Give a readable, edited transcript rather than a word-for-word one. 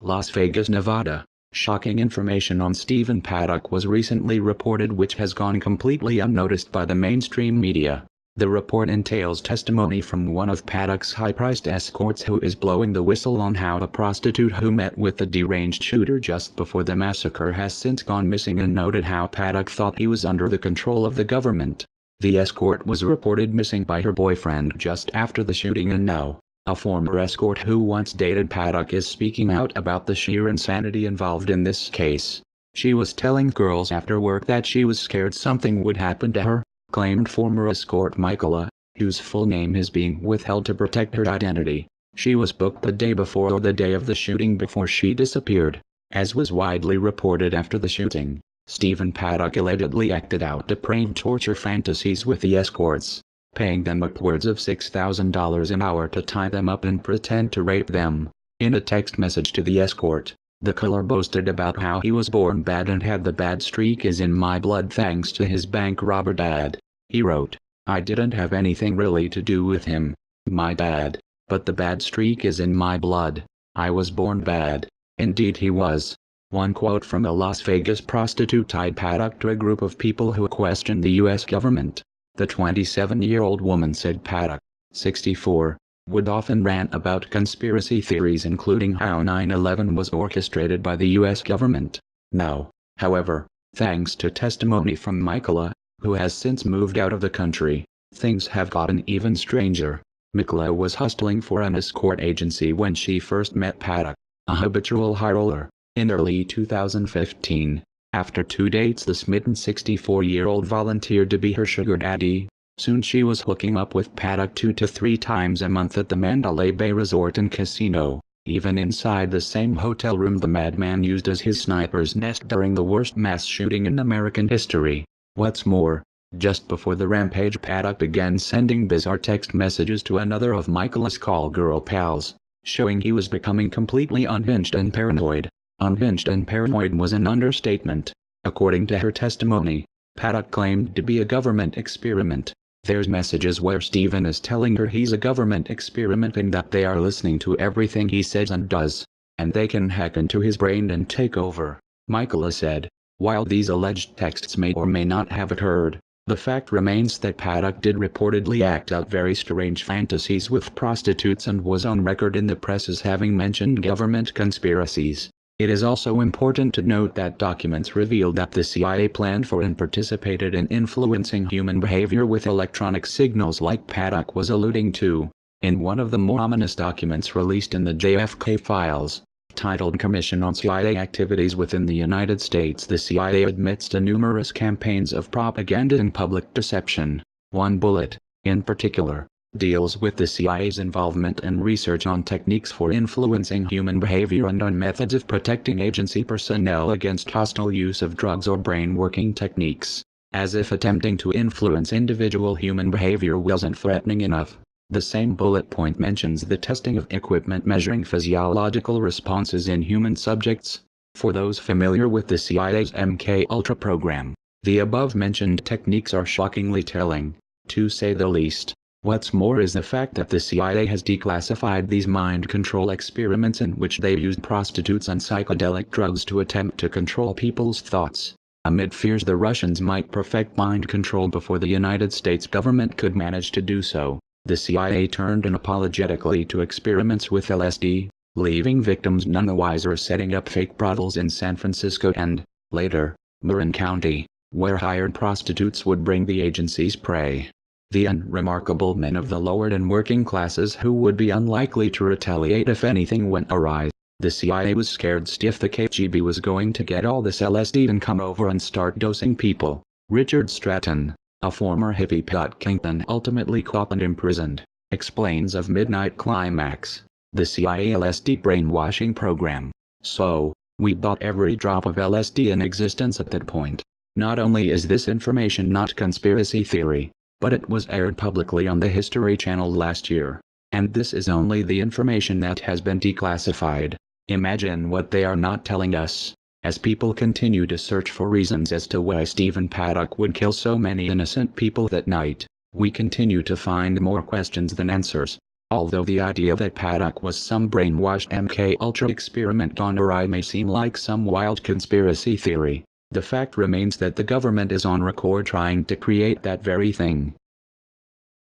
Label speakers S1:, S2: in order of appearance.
S1: Las Vegas, Nevada. Shocking information on Stephen Paddock was recently reported which has gone completely unnoticed by the mainstream media. The report entails testimony from one of Paddock's high-priced escorts who is blowing the whistle on how a prostitute who met with the deranged shooter just before the massacre has since gone missing, and noted how Paddock thought he was under the control of the government. The escort was reported missing by her boyfriend just after the shooting, and now, a former escort who once dated Paddock is speaking out about the sheer insanity involved in this case. She was telling girls after work that she was scared something would happen to her, claimed former escort Michaela, whose full name is being withheld to protect her identity. She was booked the day before or the day of the shooting before she disappeared. As was widely reported after the shooting, Stephen Paddock allegedly acted out depraved torture fantasies with the escorts, paying them upwards of $6,000 an hour to tie them up and pretend to rape them. In a text message to the escort, the killer boasted about how he was born bad and had the bad streak is in my blood thanks to his bank robber dad. He wrote, "I didn't have anything really to do with him, my dad, but the bad streak is in my blood. I was born bad." Indeed he was. One quote from a Las Vegas prostitute tied Paddock to a group of people who questioned the U.S. government. The 27-year-old woman said Paddock, 64, would often rant about conspiracy theories including how 9/11 was orchestrated by the U.S. government. Now, however, thanks to testimony from Michaela, who has since moved out of the country, things have gotten even stranger. Michaela was hustling for an escort agency when she first met Paddock, a habitual high roller, in early 2015. After 2 dates, the smitten 64-year-old volunteered to be her sugar daddy. Soon she was hooking up with Paddock 2 to 3 times a month at the Mandalay Bay Resort and Casino. Even inside the same hotel room the madman used as his sniper's nest during the worst mass shooting in American history. What's more, just before the rampage, Paddock began sending bizarre text messages to another of Michaela's call girl pals, showing he was becoming completely unhinged and paranoid. Unhinged and paranoid was an understatement. According to her testimony, Paddock claimed to be a government experiment. There's messages where Stephen is telling her he's a government experiment and that they are listening to everything he says and does, and they can hack into his brain and take over, Michaela said. While these alleged texts may or may not have occurred, the fact remains that Paddock did reportedly act out very strange fantasies with prostitutes and was on record in the press as having mentioned government conspiracies. It is also important to note that documents revealed that the CIA planned for and participated in influencing human behavior with electronic signals like Paddock was alluding to. In one of the more ominous documents released in the JFK files, titled Commission on CIA Activities Within the United States, the CIA admits to numerous campaigns of propaganda and public deception. One bullet, in particular, deals with the CIA's involvement and research on techniques for influencing human behavior and on methods of protecting agency personnel against hostile use of drugs or brain-working techniques. As if attempting to influence individual human behavior wasn't threatening enough, the same bullet point mentions the testing of equipment measuring physiological responses in human subjects. For those familiar with the CIA's MK Ultra program, the above-mentioned techniques are shockingly telling, to say the least. What's more is the fact that the CIA has declassified these mind control experiments in which they used prostitutes and psychedelic drugs to attempt to control people's thoughts. Amid fears the Russians might perfect mind control before the United States government could manage to do so, the CIA turned unapologetically to experiments with LSD, leaving victims none the wiser, setting up fake brothels in San Francisco and, later, Marin County, where hired prostitutes would bring the agency's prey. The unremarkable men of the lowered and working classes who would be unlikely to retaliate if anything went awry. The CIA was scared stiff the KGB was going to get all this LSD and come over and start dosing people. Richard Stratton, a former hippie plot kingpin ultimately caught and imprisoned, explains of Midnight Climax, the CIA LSD brainwashing program. So, we bought every drop of LSD in existence at that point. Not only is this information not conspiracy theory, but it was aired publicly on the History Channel last year. And this is only the information that has been declassified. Imagine what they are not telling us. As people continue to search for reasons as to why Stephen Paddock would kill so many innocent people that night, we continue to find more questions than answers. Although the idea that Paddock was some brainwashed MK Ultra experiment gone awry may seem like some wild conspiracy theory, the fact remains that the government is on record trying to create that very thing.